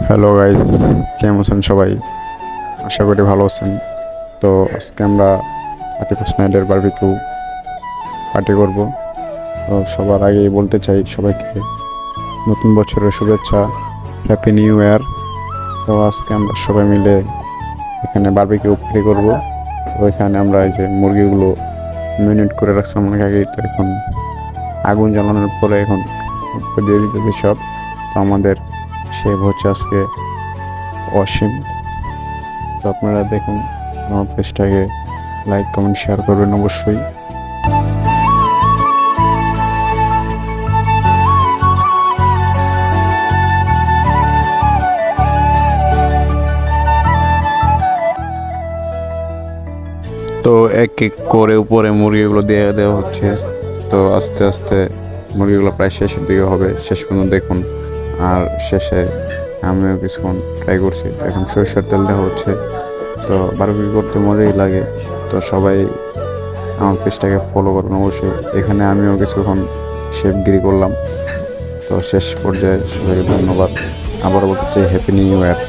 Hello guys, কেমন আছেন সবাই? আশা করি ভালো আছেন। তো আজকে আমরা 31 নাইটের বারবিকিউ পার্টি করব। তো সবার আগেই বলতে চাই সবাইকে নতুন বছরের শুভেচ্ছা, হ্যাপি নিউ ইয়ার। তো আজকে আমরা সবাই মিলে এখানে বারবিকিউ পার্টি করব। তো এখানে আমরা এই যে মুরগিগুলো মিনিট করে রাখছিলাম অনেক আগেই, তো এখন আগুন জ্বালানোর পরে এখন দিয়ে দিতে সব। তো আমাদের শেফ হচ্ছে আজকে অসীম। তো আপনারা দেখুন, আমার পেজটাকে লাইক কমেন্ট শেয়ার করবেন অবশ্যই। তো এক এক করে উপরে মুরগিগুলো দিয়ে দেওয়া হচ্ছে। তো আস্তে আস্তে মুরগিগুলো প্রায় শেষের দিকে হবে, শেষ পর্যন্ত দেখুন। আর শেষে আমিও কিছুক্ষণ ট্রাই করছি, এখন সরিষার তেল দেওয়া হচ্ছে। তো বারবিকিউ করতে মজাই লাগে। তো সবাই আমার পেজটাকে ফলো করুন অবশ্যই। এখানে আমিও কিছুক্ষণ শেফগিরি করলাম। তো শেষ পর্যায়ে সবাইকে ধন্যবাদ। আবারও বলতে চাই হ্যাপি নিউ ইয়ার।